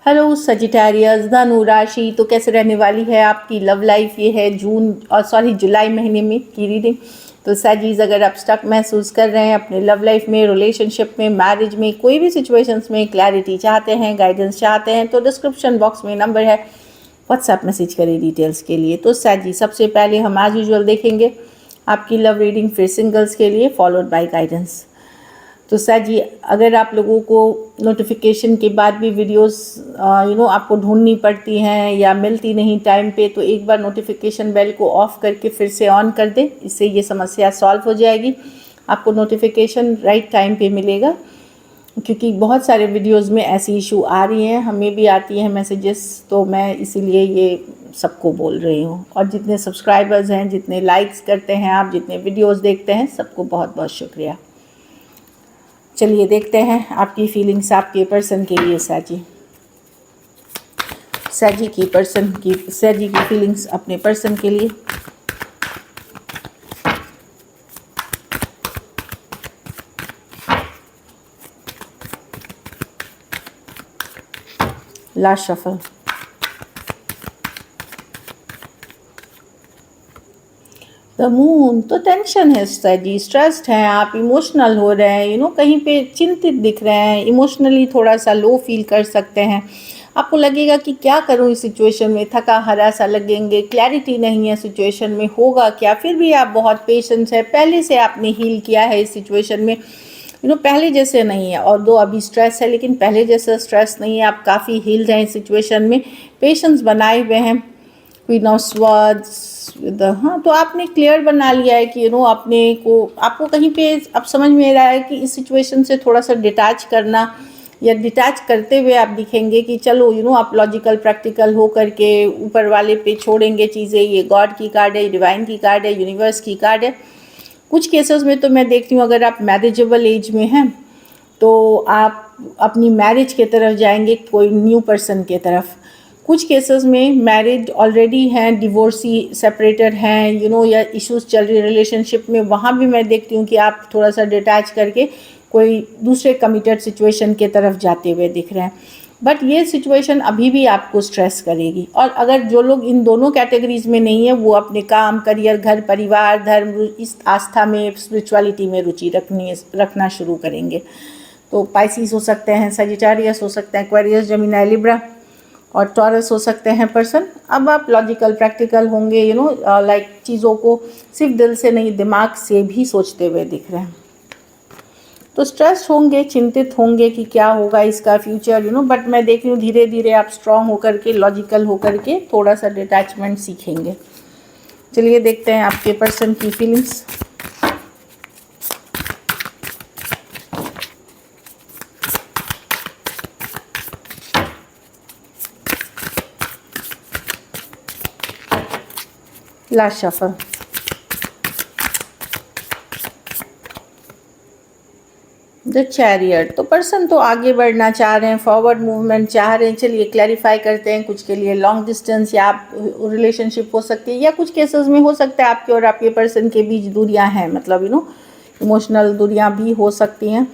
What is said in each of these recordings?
Hello Sagittarius, धनु राशि तो कैसे रहने वाली है आपकी लव लाइफ। ये है जुलाई महीने में की रीडिंग। तो सजीज, अगर आप स्टक महसूस कर रहे हैं अपने लव लाइफ में, रिलेशनशिप में, मैरिज में, कोई भी सिचुएशंस में क्लैरिटी चाहते हैं, गाइडेंस चाहते हैं, तो डिस्क्रिप्शन बॉक्स में नंबर है, व्हाट्सएप मैसेज करें डिटेल्स के लिए। तो सजी, सबसे पहले हम एज यूजुअल देखेंगे आपकी लव रीडिंग, फिर सिंगल्स के लिए, फॉलोड बाय गाइडेंस। तो सर जी, अगर आप लोगों को नोटिफिकेशन के बाद भी वीडियोस आपको ढूंढनी पड़ती हैं या मिलती नहीं टाइम पे, तो एक बार नोटिफिकेशन बेल को ऑफ करके फिर से ऑन कर दें। इससे ये समस्या सॉल्व हो जाएगी, आपको नोटिफिकेशन राइट टाइम पे मिलेगा। क्योंकि बहुत सारे वीडियोस में ऐसी इशू आ रही हैं, हमें भी आती हैं मैसेजेस, तो मैं इसीलिए ये सबको बोल रही हूँ। और जितने सब्सक्राइबर्स हैं, जितने लाइक्स करते हैं आप, जितने वीडियोस देखते हैं, सबको बहुत बहुत शुक्रिया। चलिए देखते हैं आपकी फीलिंग्स आपके पर्सन के लिए। सजी की फीलिंग्स अपने पर्सन के लिए। Last shuffle. द मून तो टेंशन है सजी, स्ट्रेस्ड हैं आप, इमोशनल हो रहे हैं, कहीं पे चिंतित दिख रहे हैं, इमोशनली थोड़ा सा लो फील कर सकते हैं। आपको लगेगा कि क्या करूं इस सिचुएशन में, थका हारा सा लगेंगे, क्लैरिटी नहीं है सिचुएशन में, होगा क्या। फिर भी आप बहुत पेशेंस है, पहले से आपने हील किया है इस सिचुएशन में, पहले जैसे नहीं है। और दो अभी स्ट्रेस है, लेकिन पहले जैसा स्ट्रेस नहीं है, आप काफ़ी हील्ड हैं इस सिचुएशन में, पेशेंस बनाए हुए हैं। क्वीन ऑफ स्वॉर्ड्स, हाँ, तो आपने क्लियर बना लिया है कि आपको कहीं पे अब समझ में रहा है कि इस सिचुएशन से थोड़ा सा डिटैच करना, या डिटैच करते हुए आप दिखेंगे कि चलो आप लॉजिकल प्रैक्टिकल हो करके ऊपर वाले पे छोड़ेंगे चीज़ें। ये गॉड की कार्ड है, डिवाइन की कार्ड है, यूनिवर्स की कार्ड है। कुछ केसेस में तो मैं देखती हूँ अगर आप मैरिजेबल एज में हैं तो आप अपनी मैरिज के तरफ जाएंगे, कोई न्यू पर्सन के तरफ। कुछ केसेस में मैरिड ऑलरेडी हैं, डिवोर्सी सेपरेटेड हैं, या इश्यूज चल रही रिलेशनशिप में, वहाँ भी मैं देखती हूँ कि आप थोड़ा सा डिटैच करके कोई दूसरे कमिटेड सिचुएशन के तरफ जाते हुए दिख रहे हैं। बट ये सिचुएशन अभी भी आपको स्ट्रेस करेगी। और अगर जो लोग इन दोनों कैटेगरीज में नहीं है, वो अपने काम, करियर, घर परिवार, धर्म, इस आस्था में, स्पिरिचुअलिटी में रुचि रखना शुरू करेंगे। तो पाइसिस हो सकते हैं, सजिटेरियस हो सकते हैं, एक्वेरियस, जेमिनी, लिब्रा और टॉरस हो सकते हैं पर्सन। अब आप लॉजिकल प्रैक्टिकल होंगे, लाइक चीज़ों को सिर्फ दिल से नहीं, दिमाग से भी सोचते हुए दिख रहे हैं। तो स्ट्रेस होंगे, चिंतित होंगे कि क्या होगा इसका फ्यूचर, बट मैं देख रही हूँ धीरे धीरे आप स्ट्रांग होकर के, लॉजिकल होकर के थोड़ा सा डिटैचमेंट सीखेंगे। चलिए देखते हैं आपके पर्सन की feelings. Last shuffle. The chariot, तो पर्सन तो आगे बढ़ना चाह रहे हैं, फॉरवर्ड मूवमेंट चाह रहे हैं। चलिए क्लैरिफाई करते हैं। कुछ के लिए लॉन्ग डिस्टेंस या आप रिलेशनशिप हो सकती है, या कुछ केसेस में हो सकता है आपके और आपके पर्सन के बीच दूरियां हैं, मतलब इमोशनल दूरियां भी हो सकती हैं।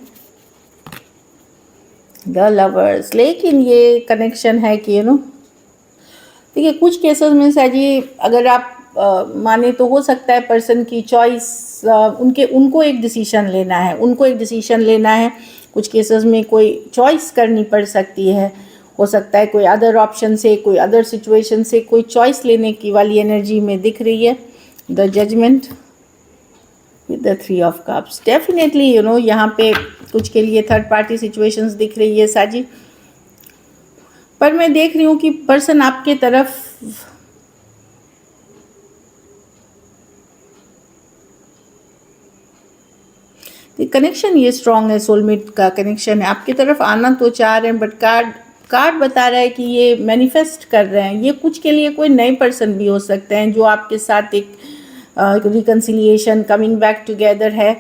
द लवर्स, लेकिन ये कनेक्शन है कि देखिए कुछ केसेस में सजी, अगर आप माने तो हो सकता है पर्सन की चॉइस, उनको एक डिसीजन लेना है, कुछ केसेस में कोई चॉइस करनी पड़ सकती है। हो सकता है कोई अदर ऑप्शन से, कोई अदर सिचुएशन से कोई चॉइस लेने की वाली एनर्जी में दिख रही है। The judgement with the 3 of cups, definitely यहाँ पे कुछ के लिए थर्ड पार्टी सिचुएशंस दिख रही है साजी। पर मैं देख रही हूँ कि पर्सन आपके तरफ कनेक्शन ये स्ट्रांग है, सोलमेट का कनेक्शन है, आपकी तरफ आना तो चाह रहे हैं, बट कार्ड बता रहा है कि ये मैनिफेस्ट कर रहे हैं। ये कुछ के लिए कोई नए पर्सन भी हो सकते हैं जो आपके साथ एक रिकन्सिलिएशन, कमिंग बैक टुगेदर है।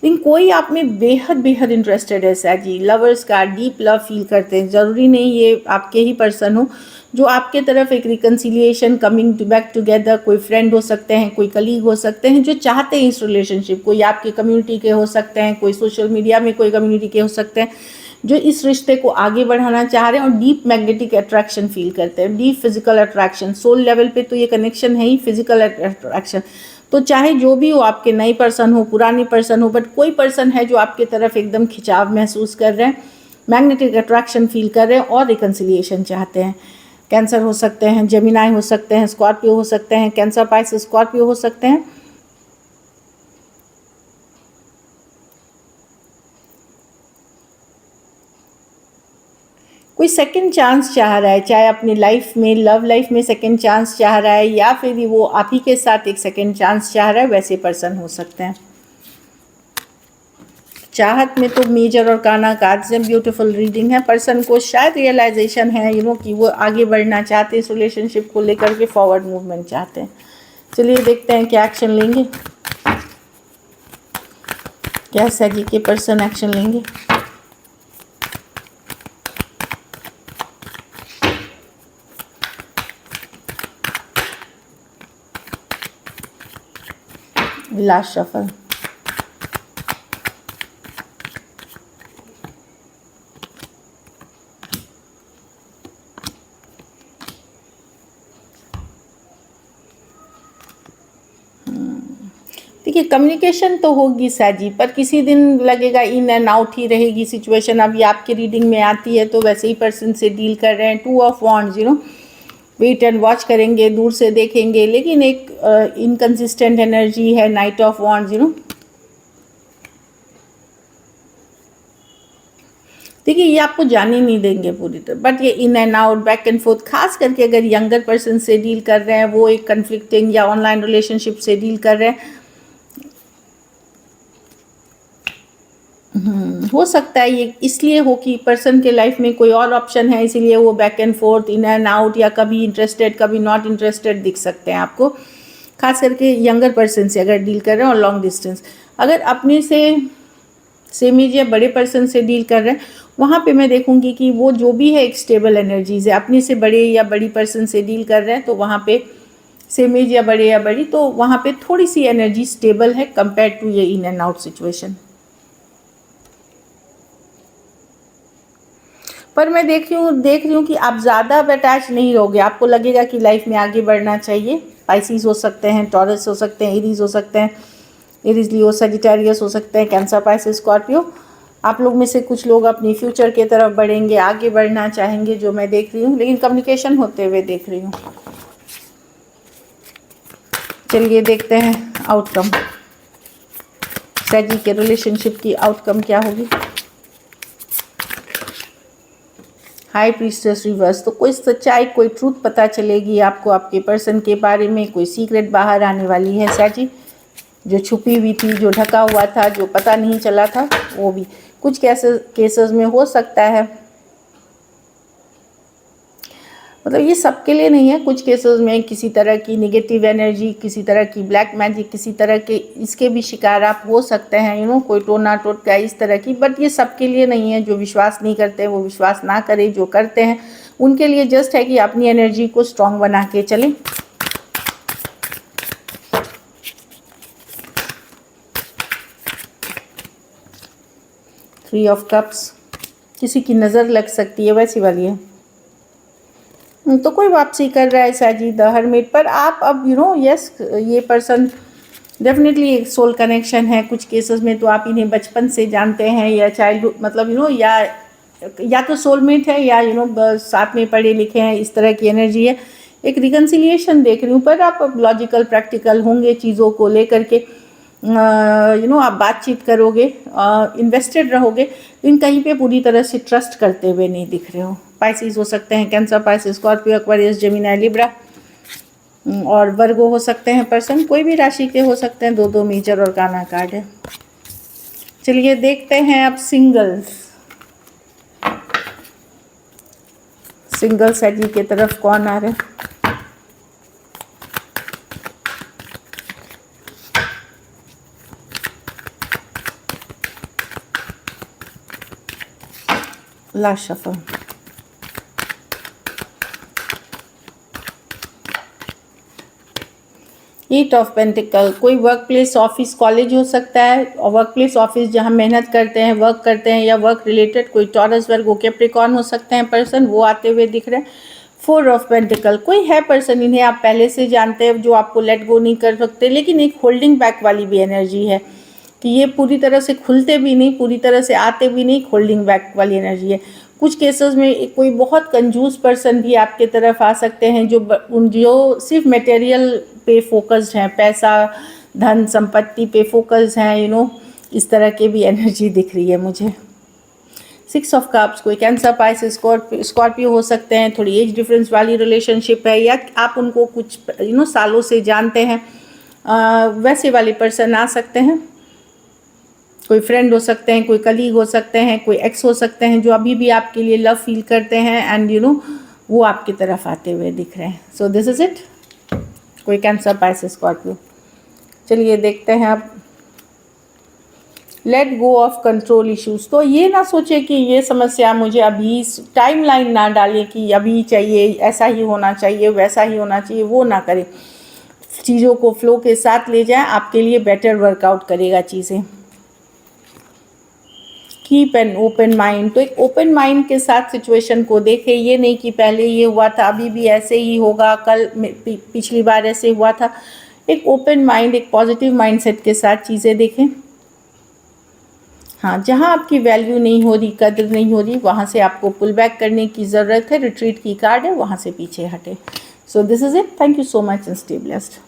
लेकिन कोई आप में बेहद बेहद इंटरेस्टेड है सैजी, लवर्स का डीप लव फील करते हैं। ज़रूरी नहीं ये आपके ही पर्सन हो, जो आपके तरफ एक रिकन्सिलिएशन, कमिंग बैक टुगेदर, कोई फ्रेंड हो सकते हैं, कोई कलीग हो सकते हैं जो चाहते हैं इस रिलेशनशिप। कोई आपके कम्युनिटी के हो सकते हैं, कोई सोशल मीडिया में कोई कम्युनिटी के हो सकते हैं जो इस रिश्ते को आगे बढ़ाना चाह रहे हैं और डीप मैग्नेटिक अट्रैक्शन फील करते हैं, deep physical attraction. Soul level पे तो ये कनेक्शन है ही, फिजिकल अट्रैक्शन। तो चाहे जो भी हो, आपके नई पर्सन हो, पुरानी पर्सन हो, बट कोई पर्सन है जो आपके तरफ एकदम खिंचाव महसूस कर रहे हैं, मैग्नेटिक अट्रैक्शन फील कर रहे हैं और रिकन्सिलिएशन चाहते हैं। कैंसर हो सकते हैं, जेमिनाई हो सकते हैं, स्कॉर्पियो हो सकते हैं, कैंसर पाइसेस स्कॉर्पियो हो सकते हैं। कोई सेकंड चांस चाह रहा है, चाहे अपनी लाइफ में, लव लाइफ में सेकंड चांस चाह रहा है, या फिर वो आप ही के साथ एक सेकंड चांस चाह रहा है, वैसे पर्सन हो सकते हैं। चाहत में तो मेजर और काना कार्ड्स हैं, ब्यूटीफुल रीडिंग है। पर्सन को शायद रियलाइजेशन है कि वो आगे बढ़ना चाहते हैं, इस रिलेशनशिप को लेकर के फॉरवर्ड मूवमेंट चाहते हैं। चलिए देखते हैं क्या एक्शन लेंगे, क्या सैगी के पर्सन एक्शन लेंगे। Last shuffle. देखिए, कम्युनिकेशन तो होगी साजी, पर किसी दिन लगेगा इन एंड आउट ही रहेगी सिचुएशन। अभी आपकी रीडिंग में आती है तो वैसे ही पर्सन से डील कर रहे हैं। 2 of wands, wait and watch करेंगे, दूर से देखेंगे, लेकिन एक इनकंसिस्टेंट एनर्जी है। नाइट ऑफ वॉन्ड्स, देखिए ये आपको जाने नहीं देंगे पूरी तरह, बट ये in and out, back and fourth, खास करके अगर यंगर पर्सन से डील कर रहे हैं, वो एक कन्फ्लिक्टिंग या ऑनलाइन रिलेशनशिप से डील कर रहे हैं, हो सकता है ये इसलिए हो कि पर्सन के लाइफ में कोई और ऑप्शन है, इसीलिए वो back and fourth, in and out, या कभी इंटरेस्टेड कभी नॉट इंटरेस्टेड दिख सकते हैं आपको। खास करके यंगर पर्सन से अगर डील कर रहे हैं और लॉन्ग डिस्टेंस। अगर अपने से सेम एज या बड़े पर्सन से डील कर रहे हैं, वहाँ पे मैं देखूंगी कि वो जो भी है एक स्टेबल एनर्जीज है। अपने से बड़े या बड़ी पर्सन से डील कर रहे हैं तो वहाँ पे सेम एज या बड़े या बड़ी, तो वहाँ पे थोड़ी सी एनर्जी स्टेबल है कंपेयर टू ये इन एंड आउट सिचुएशन। पर मैं देख रही हूँ कि आप ज़्यादा अटैच नहीं रहोगे। आपको लगेगा कि लाइफ में आगे बढ़ना चाहिए। पाइसिस हो सकते हैं, टॉरस हो सकते हैं, एरीज हो सकते हैं, एरीज लियो सजिटेरियस हो सकते हैं, कैंसर पाइसिस स्कॉर्पियो। आप लोग में से कुछ लोग अपनी फ्यूचर की तरफ बढ़ेंगे, आगे बढ़ना चाहेंगे, जो मैं देख रही हूँ, लेकिन कम्युनिकेशन होते हुए देख रही हूँ। चलिए देखते हैं आउटकम, सैजी के रिलेशनशिप की आउटकम क्या होगी। हाई प्रीस्टेस रिवर्स, तो कोई सच्चाई, कोई ट्रूथ पता चलेगी आपको आपके पर्सन के बारे में। कोई सीक्रेट बाहर आने वाली है सैजी, जो छुपी हुई थी, जो ढका हुआ था, जो पता नहीं चला था, वो भी कुछ केसेस में हो सकता है। मतलब ये सबके लिए नहीं है, कुछ केसेस में किसी तरह की नेगेटिव एनर्जी, किसी तरह की ब्लैक मैजिक, किसी तरह के इसके भी शिकार आप हो सकते हैं, कोई टोना टोटका इस तरह की। बट ये सबके लिए नहीं है। जो विश्वास नहीं करते वो विश्वास ना करें, जो करते हैं उनके लिए जस्ट है कि अपनी एनर्जी को स्ट्रॉन्ग बना के चलें। थ्री ऑफ कप्स, किसी की नज़र लग सकती है, वैसी वाली है। तो कोई वापसी कर रहा है साजी द हर्मिट पर। आप अब यस, ये पर्सन डेफिनेटली एक सोल कनेक्शन है। कुछ केसेस में तो आप इन्हें बचपन से जानते हैं, या चाइल्डहुड, मतलब या तो सोलमेट है, या साथ में पढ़े लिखे हैं, इस तरह की एनर्जी है। एक रिकन्सिलिएशन देख रही हूँ, पर आप लॉजिकल प्रैक्टिकल होंगे चीज़ों को लेकर के। आप बातचीत करोगे, इन्वेस्टेड रहोगे, लेकिन कहीं पे पूरी तरह से ट्रस्ट करते हुए नहीं दिख रहे हो। पाइसिस हो सकते हैं, cancer Pisces Scorpio Aquarius Gemini Libra, और वर्गो हो सकते हैं पर्सन। कोई भी राशि के हो सकते हैं। 2 मेजर और काना कार्ड है। चलिए देखते हैं अब सिंगल सैजी के तरफ कौन आ रहे हैं। Last shuffle, eight of pentacle, कोई वर्क प्लेस, ऑफिस, कॉलेज हो सकता है, और वर्क प्लेस, ऑफिस जहाँ मेहनत करते हैं, वर्क करते हैं, या वर्क रिलेटेड कोई टॉरस, वर्गो, कैप्रिकॉर्न हो सकते हैं पर्सन, वो आते हुए दिख रहे हैं। फोर ऑफ पेंटिकल, कोई है पर्सन, इन्हें आप पहले से जानते हैं, जो आपको लेट गो नहीं कर सकते, लेकिन एक होल्डिंग बैक वाली भी एनर्जी है कि ये पूरी तरह से खुलते भी नहीं, पूरी तरह से आते भी नहीं, होल्डिंग बैक वाली एनर्जी है। कुछ केसेस में कोई बहुत कंजूस पर्सन भी आपके तरफ आ सकते हैं, जो सिर्फ मटेरियल पे फोकस्ड हैं, पैसा, धन संपत्ति पे फोकस्ड हैं, इस तरह के भी एनर्जी दिख रही है मुझे। सिक्स ऑफ कप्स, कोई कैंसर, पाइसेस, स्कॉर्पियो हो सकते हैं, थोड़ी एज डिफरेंस वाली रिलेशनशिप है, या आप उनको कुछ सालों से जानते हैं, वैसे वाले पर्सन आ सकते हैं। कोई फ्रेंड हो सकते हैं, कोई कलीग हो सकते हैं, कोई एक्स हो सकते हैं, जो अभी भी आपके लिए लव फील करते हैं, एंड वो आपकी तरफ आते हुए दिख रहे हैं। सो दिस इज़ इट, कोई कैंसर, पाइसेस, स्कॉर्पियो। चलिए देखते हैं अब, let go of control issues. तो ये ना सोचे कि ये समस्या मुझे अभी, टाइम लाइन ना डालें कि अभी चाहिए, ऐसा ही होना चाहिए, वैसा ही होना चाहिए, वो ना करें। चीज़ों को फ्लो के साथ ले जाएं, आपके लिए बेटर वर्कआउट करेगा चीज़ें। कीप एन ओपन माइंड, तो एक ओपन माइंड के साथ सिचुएशन को देखें, ये नहीं कि पहले ये हुआ था अभी भी ऐसे ही होगा, कल पिछली बार ऐसे हुआ था। एक ओपन माइंड, एक पॉजिटिव माइंडसेट के साथ चीज़ें देखें। हाँ, जहाँ आपकी वैल्यू नहीं हो रही, कदर नहीं हो रही, वहाँ से आपको पुल बैक करने की ज़रूरत है। रिट्रीट की कार्ड है, वहाँ से पीछे हटे। So this is it, thank you so much and stay blessed.